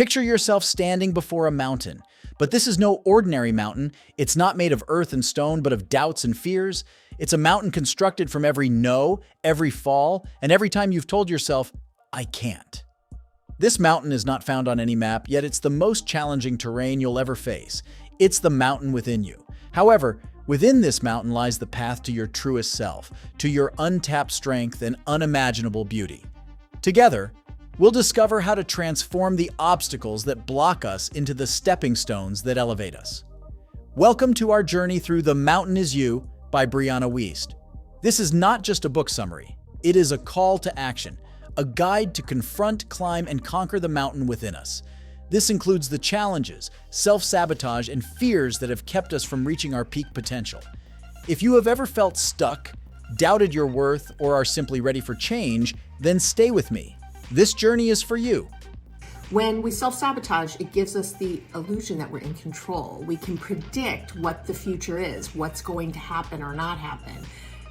Picture yourself standing before a mountain. But this is no ordinary mountain. It's not made of earth and stone, but of doubts and fears. It's a mountain constructed from every no, every fall, and every time you've told yourself, I can't. This mountain is not found on any map, yet it's the most challenging terrain you'll ever face. It's the mountain within you. However, within this mountain lies the path to your truest self, to your untapped strength and unimaginable beauty. Together, we'll discover how to transform the obstacles that block us into the stepping stones that elevate us. Welcome to our journey through The Mountain Is You by Brianna Wiest. This is not just a book summary. It is a call to action, a guide to confront, climb, and conquer the mountain within us. This includes the challenges, self-sabotage, and fears that have kept us from reaching our peak potential. If you have ever felt stuck, doubted your worth, or are simply ready for change, then stay with me. This journey is for you. When we self-sabotage, it gives us the illusion that we're in control. We can predict what the future is, what's going to happen or not happen,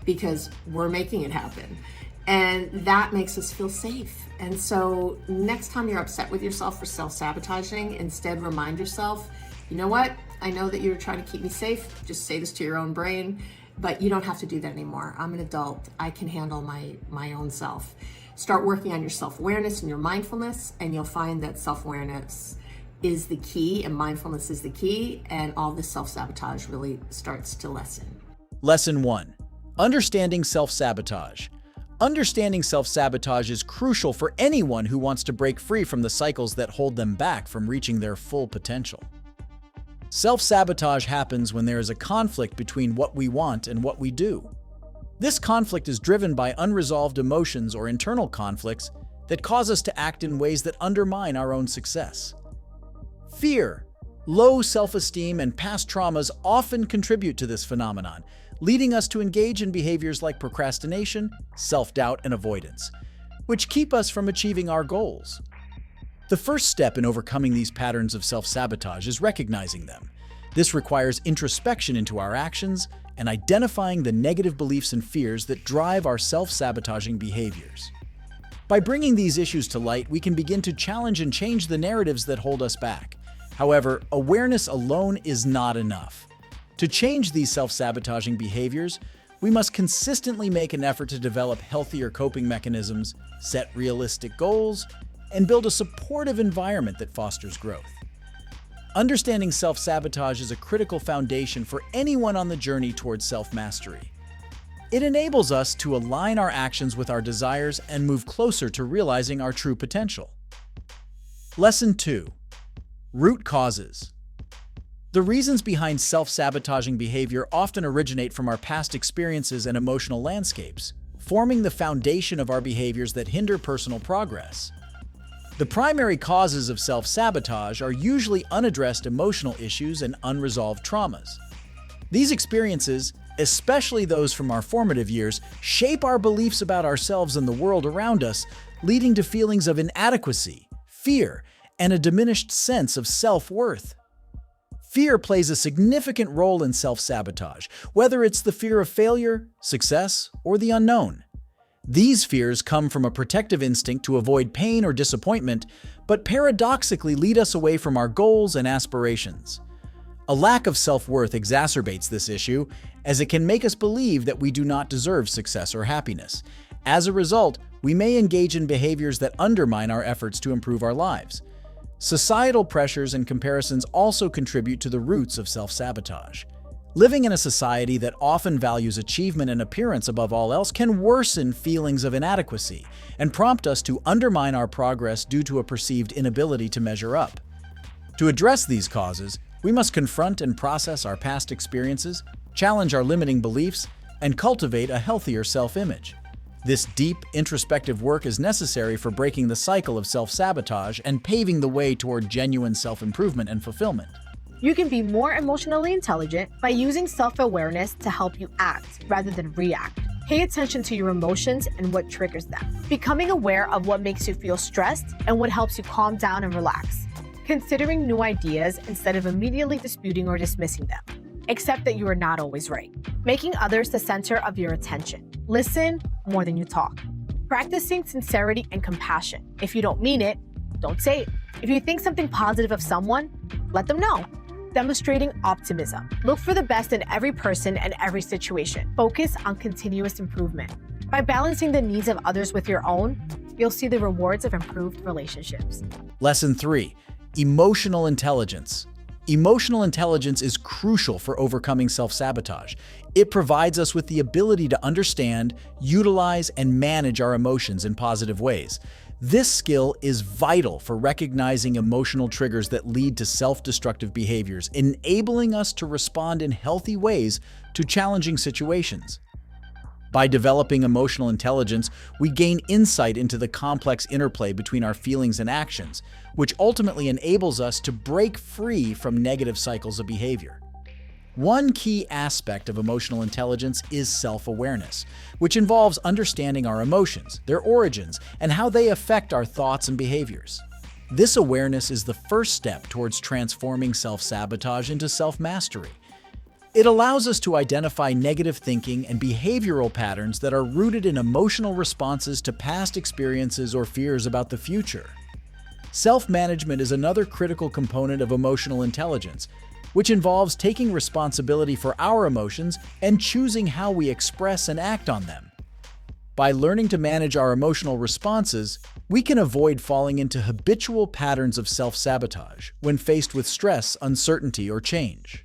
because we're making it happen. And that makes us feel safe. And so next time you're upset with yourself for self-sabotaging, instead remind yourself, you know what? I know that you're trying to keep me safe. Just say this to your own brain, but you don't have to do that anymore. I'm an adult. I can handle my own self. Start working on your self-awareness and your mindfulness, and you'll find that self-awareness is the key and mindfulness is the key, and all this self-sabotage really starts to lessen. Lesson 1. Understanding self-sabotage. Understanding self-sabotage is crucial for anyone who wants to break free from the cycles that hold them back from reaching their full potential. Self-sabotage happens when there is a conflict between what we want and what we do. This conflict is driven by unresolved emotions or internal conflicts that cause us to act in ways that undermine our own success. Fear, low self-esteem, and past traumas often contribute to this phenomenon, leading us to engage in behaviors like procrastination, self-doubt, and avoidance, which keep us from achieving our goals. The first step in overcoming these patterns of self-sabotage is recognizing them. This requires introspection into our actions and identifying the negative beliefs and fears that drive our self-sabotaging behaviors. By bringing these issues to light, we can begin to challenge and change the narratives that hold us back. However, awareness alone is not enough. To change these self-sabotaging behaviors, we must consistently make an effort to develop healthier coping mechanisms, set realistic goals, and build a supportive environment that fosters growth. Understanding self-sabotage is a critical foundation for anyone on the journey towards self-mastery. It enables us to align our actions with our desires and move closer to realizing our true potential. Lesson 2. Root causes. The reasons behind self-sabotaging behavior often originate from our past experiences and emotional landscapes, forming the foundation of our behaviors that hinder personal progress. The primary causes of self-sabotage are usually unaddressed emotional issues and unresolved traumas. These experiences, especially those from our formative years, shape our beliefs about ourselves and the world around us, leading to feelings of inadequacy, fear, and a diminished sense of self-worth. Fear plays a significant role in self-sabotage, whether it's the fear of failure, success, or the unknown. These fears come from a protective instinct to avoid pain or disappointment, but paradoxically lead us away from our goals and aspirations. A lack of self-worth exacerbates this issue, as it can make us believe that we do not deserve success or happiness. As a result, we may engage in behaviors that undermine our efforts to improve our lives. Societal pressures and comparisons also contribute to the roots of self-sabotage. Living in a society that often values achievement and appearance above all else can worsen feelings of inadequacy and prompt us to undermine our progress due to a perceived inability to measure up. To address these causes, we must confront and process our past experiences, challenge our limiting beliefs, and cultivate a healthier self-image. This deep, introspective work is necessary for breaking the cycle of self-sabotage and paving the way toward genuine self-improvement and fulfillment. You can be more emotionally intelligent by using self-awareness to help you act rather than react. Pay attention to your emotions and what triggers them, becoming aware of what makes you feel stressed and what helps you calm down and relax. Considering new ideas instead of immediately disputing or dismissing them. Accept that you are not always right. Making others the center of your attention. Listen more than you talk. Practicing sincerity and compassion. If you don't mean it, don't say it. If you think something positive of someone, let them know. Demonstrating optimism. Look for the best in every person and every situation. Focus on continuous improvement. By balancing the needs of others with your own, you'll see the rewards of improved relationships. Lesson 3. Emotional intelligence. Emotional intelligence is crucial for overcoming self-sabotage. It provides us with the ability to understand, utilize, and manage our emotions in positive ways. This skill is vital for recognizing emotional triggers that lead to self-destructive behaviors, enabling us to respond in healthy ways to challenging situations. By developing emotional intelligence, we gain insight into the complex interplay between our feelings and actions, which ultimately enables us to break free from negative cycles of behavior. One key aspect of emotional intelligence is self-awareness, which involves understanding our emotions, their origins, and how they affect our thoughts and behaviors. This awareness is the first step towards transforming self-sabotage into self-mastery. It allows us to identify negative thinking and behavioral patterns that are rooted in emotional responses to past experiences or fears about the future. Self-management is another critical component of emotional intelligence, which involves taking responsibility for our emotions and choosing how we express and act on them. By learning to manage our emotional responses, we can avoid falling into habitual patterns of self-sabotage when faced with stress, uncertainty, or change.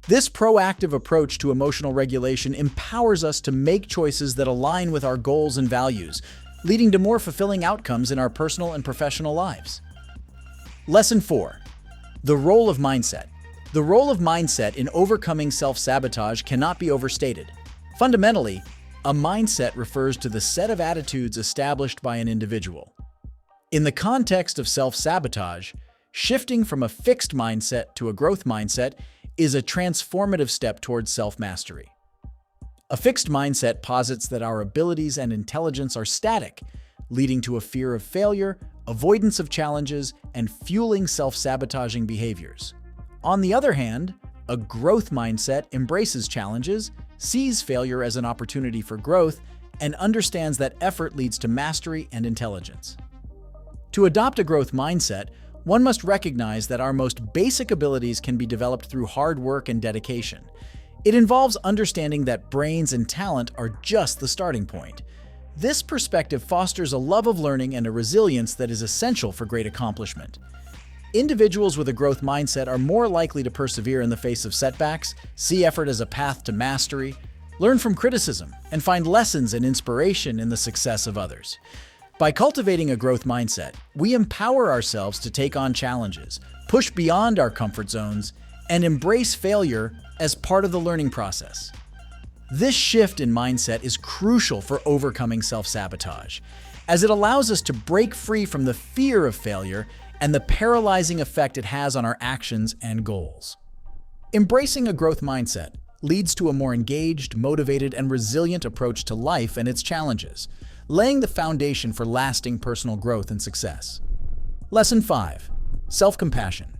This proactive approach to emotional regulation empowers us to make choices that align with our goals and values, leading to more fulfilling outcomes in our personal and professional lives. Lesson 4. The role of mindset. The role of mindset in overcoming self-sabotage cannot be overstated. Fundamentally, a mindset refers to the set of attitudes established by an individual. In the context of self-sabotage, shifting from a fixed mindset to a growth mindset is a transformative step towards self-mastery. A fixed mindset posits that our abilities and intelligence are static, leading to a fear of failure, avoidance of challenges, and fueling self-sabotaging behaviors. On the other hand, a growth mindset embraces challenges, sees failure as an opportunity for growth, and understands that effort leads to mastery and intelligence. To adopt a growth mindset, one must recognize that our most basic abilities can be developed through hard work and dedication. It involves understanding that brains and talent are just the starting point. This perspective fosters a love of learning and a resilience that is essential for great accomplishment. Individuals with a growth mindset are more likely to persevere in the face of setbacks, see effort as a path to mastery, learn from criticism, and find lessons and inspiration in the success of others. By cultivating a growth mindset, we empower ourselves to take on challenges, push beyond our comfort zones, and embrace failure as part of the learning process. This shift in mindset is crucial for overcoming self-sabotage, as it allows us to break free from the fear of failure and the paralyzing effect it has on our actions and goals. Embracing a growth mindset leads to a more engaged, motivated, and resilient approach to life and its challenges, laying the foundation for lasting personal growth and success. Lesson 5. Self-compassion.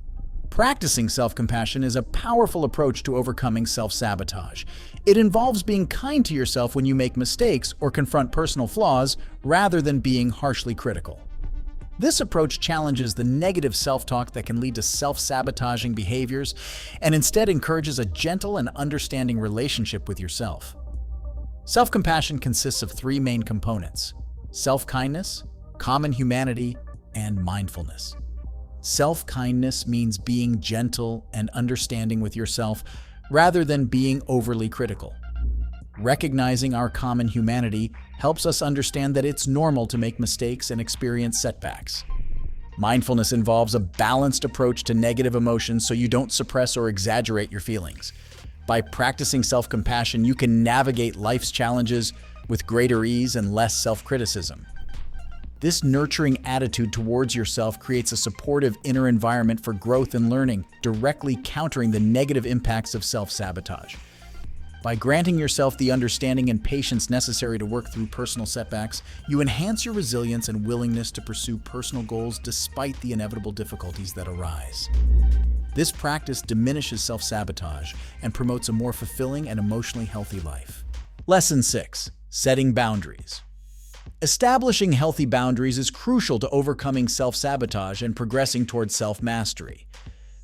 Practicing self-compassion is a powerful approach to overcoming self-sabotage. It involves being kind to yourself when you make mistakes or confront personal flaws rather than being harshly critical. This approach challenges the negative self-talk that can lead to self-sabotaging behaviors and instead encourages a gentle and understanding relationship with yourself. Self-compassion consists of three main components: self-kindness, common humanity, and mindfulness. Self-kindness means being gentle and understanding with yourself rather than being overly critical. Recognizing our common humanity helps us understand that it's normal to make mistakes and experience setbacks. Mindfulness involves a balanced approach to negative emotions so you don't suppress or exaggerate your feelings. By practicing self-compassion, you can navigate life's challenges with greater ease and less self-criticism. This nurturing attitude towards yourself creates a supportive inner environment for growth and learning, directly countering the negative impacts of self-sabotage. By granting yourself the understanding and patience necessary to work through personal setbacks, you enhance your resilience and willingness to pursue personal goals despite the inevitable difficulties that arise. This practice diminishes self-sabotage and promotes a more fulfilling and emotionally healthy life. Lesson 6. Setting boundaries. Establishing healthy boundaries is crucial to overcoming self-sabotage and progressing towards self-mastery.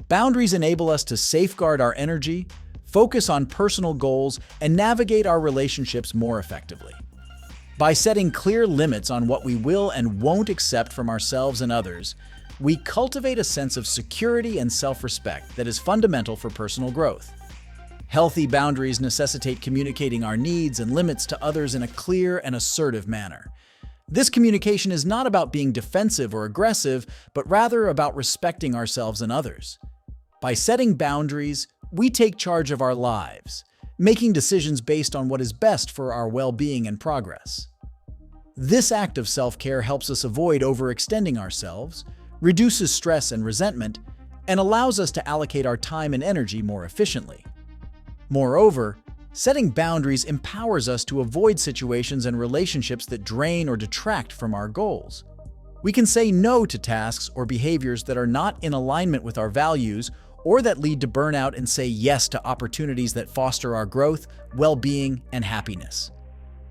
Boundaries enable us to safeguard our energy, focus on personal goals, and navigate our relationships more effectively. By setting clear limits on what we will and won't accept from ourselves and others, we cultivate a sense of security and self-respect that is fundamental for personal growth. Healthy boundaries necessitate communicating our needs and limits to others in a clear and assertive manner. This communication is not about being defensive or aggressive, but rather about respecting ourselves and others. By setting boundaries, we take charge of our lives, making decisions based on what is best for our well-being and progress. This act of self-care helps us avoid overextending ourselves, reduces stress and resentment, and allows us to allocate our time and energy more efficiently. Moreover, setting boundaries empowers us to avoid situations and relationships that drain or detract from our goals. We can say no to tasks or behaviors that are not in alignment with our values or that lead to burnout, and say yes to opportunities that foster our growth, well-being, and happiness.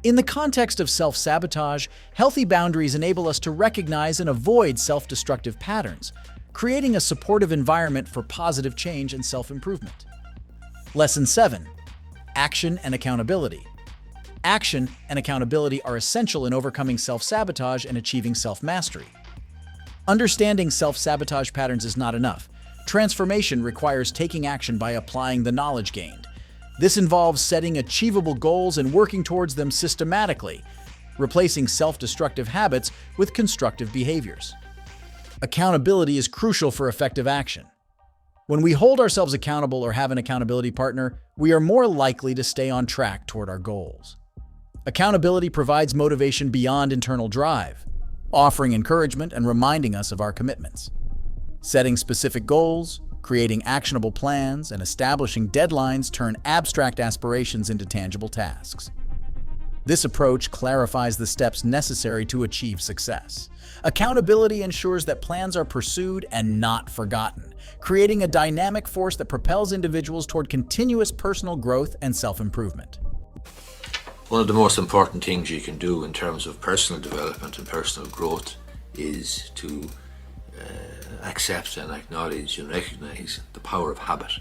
In the context of self-sabotage, healthy boundaries enable us to recognize and avoid self-destructive patterns, creating a supportive environment for positive change and self-improvement. Lesson 7. Action and accountability. Action and accountability are essential in overcoming self-sabotage and achieving self-mastery. Understanding self-sabotage patterns is not enough. Transformation requires taking action by applying the knowledge gained. This involves setting achievable goals and working towards them systematically, replacing self-destructive habits with constructive behaviors. Accountability is crucial for effective action. When we hold ourselves accountable or have an accountability partner, we are more likely to stay on track toward our goals. Accountability provides motivation beyond internal drive, offering encouragement and reminding us of our commitments. Setting specific goals, creating actionable plans, and establishing deadlines turn abstract aspirations into tangible tasks. This approach clarifies the steps necessary to achieve success. Accountability ensures that plans are pursued and not forgotten, creating a dynamic force that propels individuals toward continuous personal growth and self-improvement. One of the most important things you can do in terms of personal development and personal growth is to accept and acknowledge and recognize the power of habit.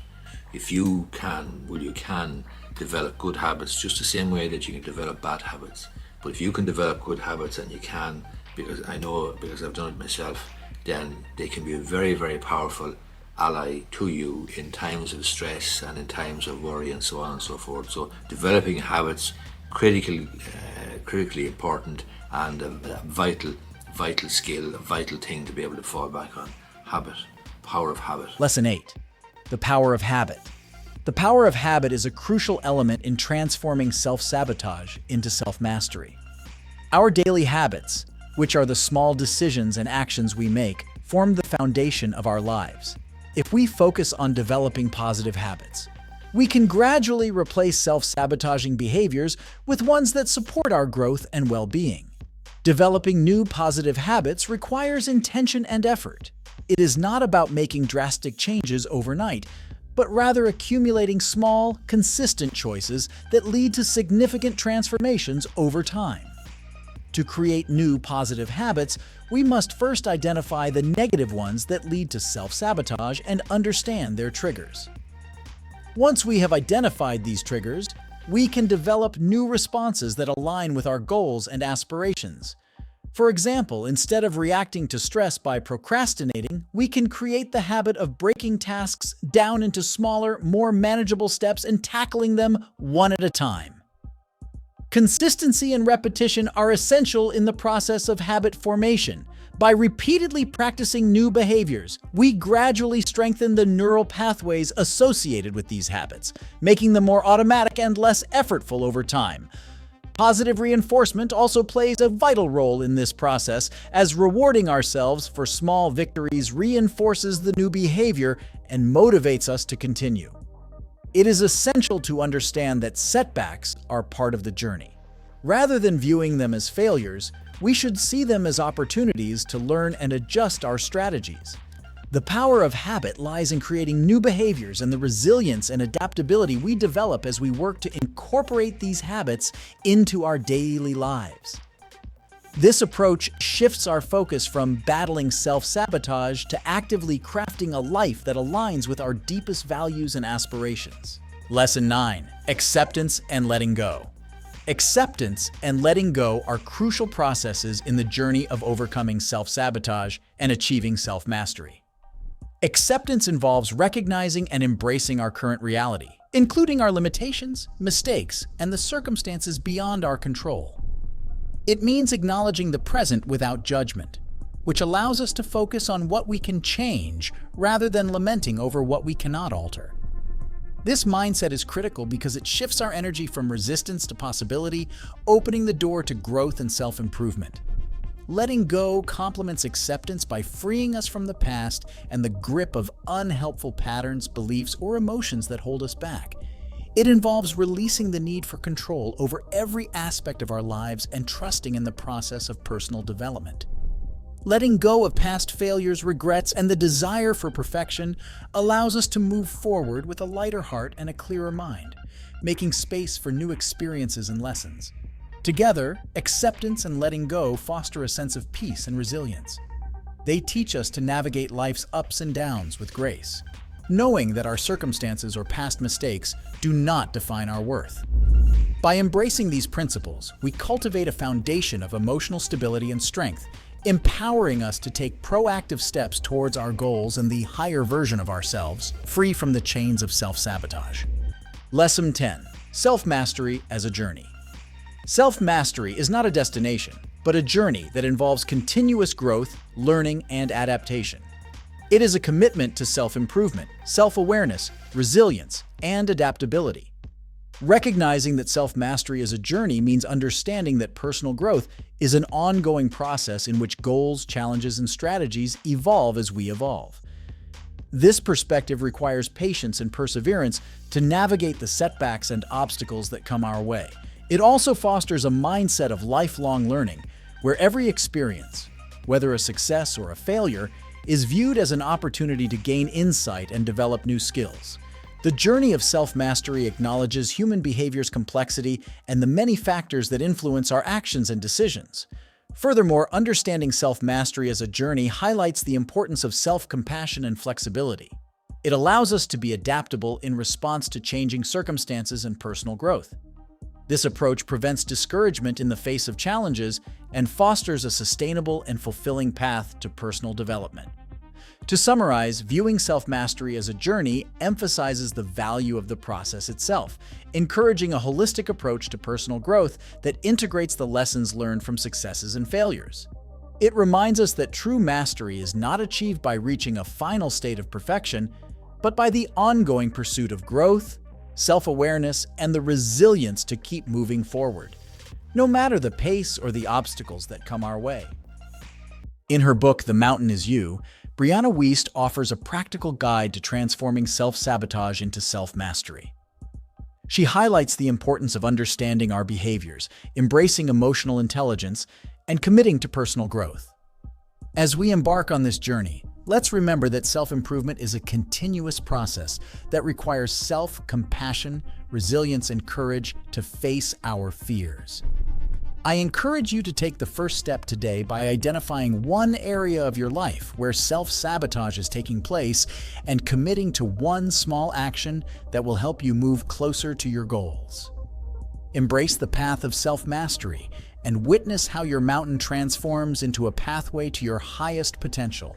If you can, you can develop good habits just the same way that you can develop bad habits. But if you can develop good habits, and you can, because I know, because I've done it myself, then they can be a very, very powerful ally to you in times of stress and in times of worry and so on and so forth. So developing habits, critically important, and a vital skill, a vital thing to be able to fall back on. Habit, power of habit. Lesson 8. The power of habit. The power of habit is a crucial element in transforming self-sabotage into self-mastery. Our daily habits, which are the small decisions and actions we make, form the foundation of our lives. If we focus on developing positive habits, we can gradually replace self-sabotaging behaviors with ones that support our growth and well-being. Developing new positive habits requires intention and effort. It is not about making drastic changes overnight, but rather accumulating small, consistent choices that lead to significant transformations over time. To create new positive habits, we must first identify the negative ones that lead to self-sabotage and understand their triggers. Once we have identified these triggers, we can develop new responses that align with our goals and aspirations. For example, instead of reacting to stress by procrastinating, we can create the habit of breaking tasks down into smaller, more manageable steps and tackling them one at a time. Consistency and repetition are essential in the process of habit formation. By repeatedly practicing new behaviors, we gradually strengthen the neural pathways associated with these habits, making them more automatic and less effortful over time. Positive reinforcement also plays a vital role in this process, as rewarding ourselves for small victories reinforces the new behavior and motivates us to continue. It is essential to understand that setbacks are part of the journey. Rather than viewing them as failures, we should see them as opportunities to learn and adjust our strategies. The power of habit lies in creating new behaviors and the resilience and adaptability we develop as we work to incorporate these habits into our daily lives. This approach shifts our focus from battling self-sabotage to actively crafting a life that aligns with our deepest values and aspirations. Lesson 9. Acceptance and letting go. Acceptance and letting go are crucial processes in the journey of overcoming self-sabotage and achieving self-mastery. Acceptance involves recognizing and embracing our current reality, including our limitations, mistakes, and the circumstances beyond our control. It means acknowledging the present without judgment, which allows us to focus on what we can change rather than lamenting over what we cannot alter. This mindset is critical because it shifts our energy from resistance to possibility, opening the door to growth and self-improvement. Letting go complements acceptance by freeing us from the past and the grip of unhelpful patterns, beliefs, or emotions that hold us back. It involves releasing the need for control over every aspect of our lives and trusting in the process of personal development. Letting go of past failures, regrets, and the desire for perfection allows us to move forward with a lighter heart and a clearer mind, making space for new experiences and lessons. Together, acceptance and letting go foster a sense of peace and resilience. They teach us to navigate life's ups and downs with grace, knowing that our circumstances or past mistakes do not define our worth. By embracing these principles, we cultivate a foundation of emotional stability and strength, empowering us to take proactive steps towards our goals and the higher version of ourselves, free from the chains of self-sabotage. Lesson 10. Self-mastery as a journey. Self-mastery is not a destination, but a journey that involves continuous growth, learning, and adaptation. It is a commitment to self-improvement, self-awareness, resilience, and adaptability. Recognizing that self-mastery is a journey means understanding that personal growth is an ongoing process in which goals, challenges, and strategies evolve as we evolve. This perspective requires patience and perseverance to navigate the setbacks and obstacles that come our way. It also fosters a mindset of lifelong learning, where every experience, whether a success or a failure, is viewed as an opportunity to gain insight and develop new skills. The journey of self-mastery acknowledges human behavior's complexity and the many factors that influence our actions and decisions. Furthermore, understanding self-mastery as a journey highlights the importance of self-compassion and flexibility. It allows us to be adaptable in response to changing circumstances and personal growth. This approach prevents discouragement in the face of challenges and fosters a sustainable and fulfilling path to personal development. To summarize, viewing self-mastery as a journey emphasizes the value of the process itself, encouraging a holistic approach to personal growth that integrates the lessons learned from successes and failures. It reminds us that true mastery is not achieved by reaching a final state of perfection, but by the ongoing pursuit of growth, self-awareness, and the resilience to keep moving forward, no matter the pace or the obstacles that come our way. In her book, The Mountain Is You, Brianna Wiest offers a practical guide to transforming self-sabotage into self-mastery. She highlights the importance of understanding our behaviors, embracing emotional intelligence, and committing to personal growth. As we embark on this journey, let's remember that self-improvement is a continuous process that requires self-compassion, resilience, and courage to face our fears. I encourage you to take the first step today by identifying one area of your life where self-sabotage is taking place and committing to one small action that will help you move closer to your goals. Embrace the path of self-mastery and witness how your mountain transforms into a pathway to your highest potential.